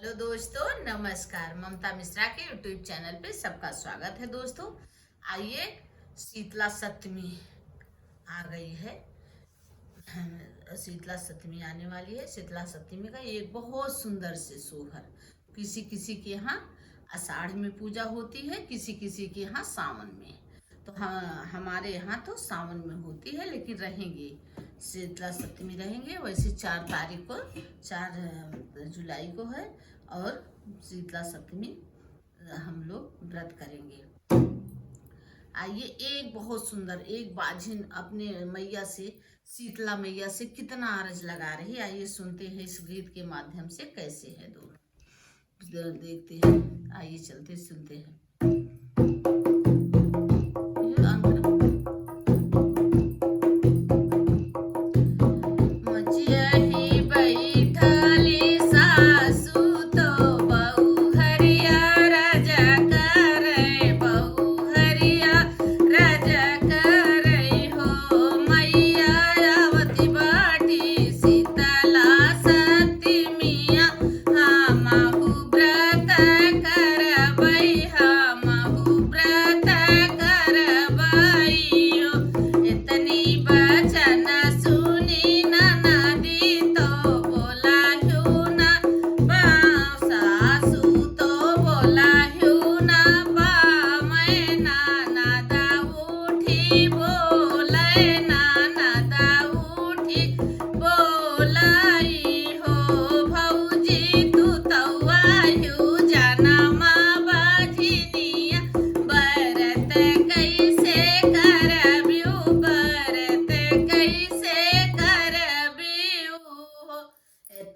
Hello दोस्तों, नमस्कार। ममता मिश्रा के यूट्यूब चैनल पे सबका स्वागत है। दोस्तों आइए, शीतला सप्तमी आ गई है। शीतला सप्तमी आने वाली है। शीतला सप्तमी का एक बहुत सुंदर से सोहर किसी किसी के यहाँ आषाढ़ में पूजा होती है, किसी किसी के यहाँ सावन में। तो हाँ, हमारे यहाँ तो सावन में होती है, लेकिन रहेंगे शीतला सप्तमी रहेंगे। वैसे 4 तारीख को 4 जुलाई को है और शीतला सप्तमी हम लोग व्रत करेंगे। आइए, एक बहुत सुंदर एक बाझिन अपने मैया से, शीतला मैया से कितना अरज लगा रही है। आइए सुनते हैं इस गीत के माध्यम से कैसे है दोनों, देखते हैं। आइए चलते सुनते हैं।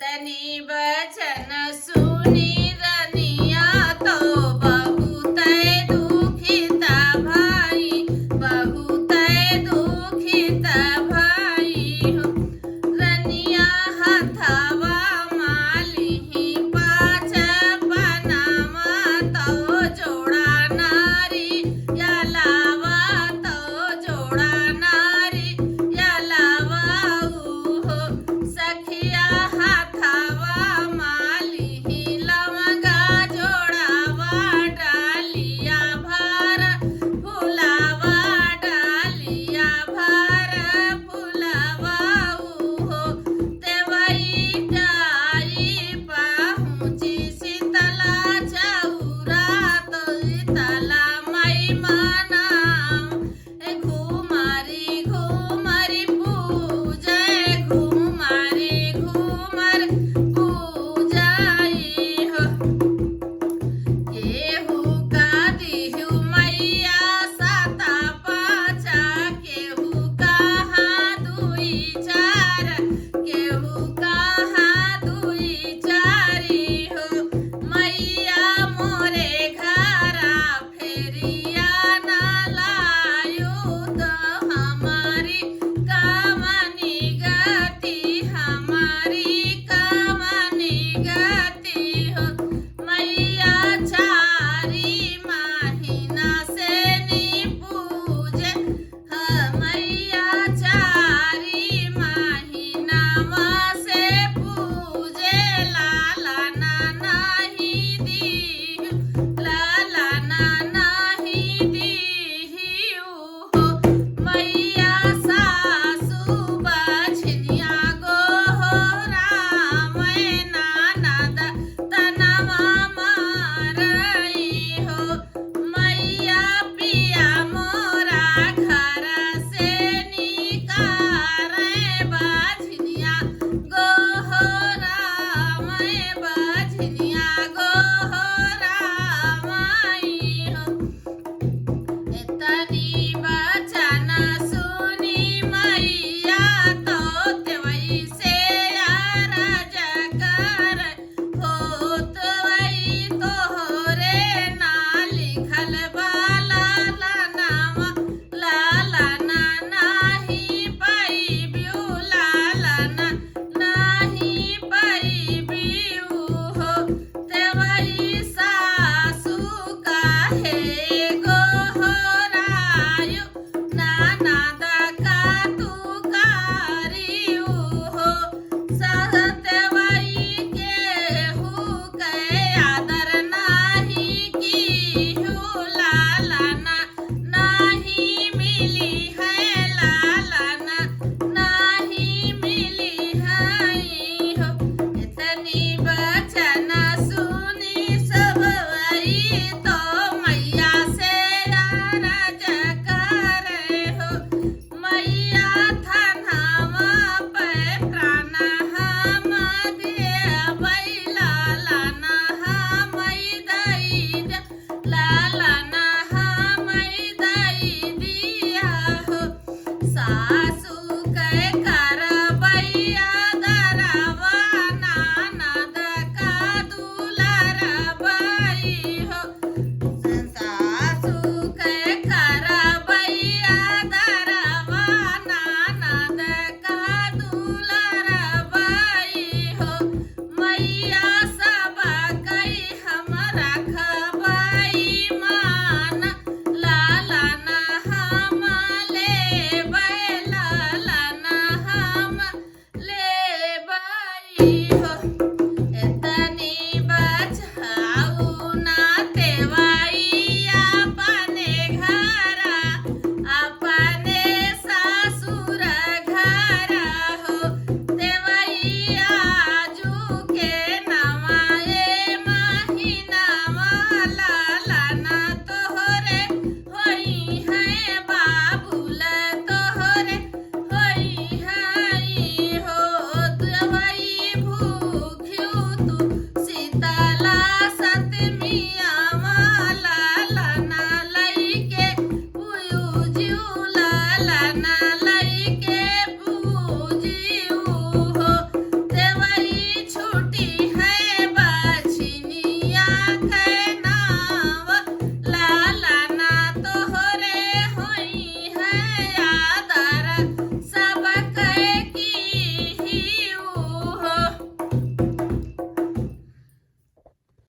तनी बचन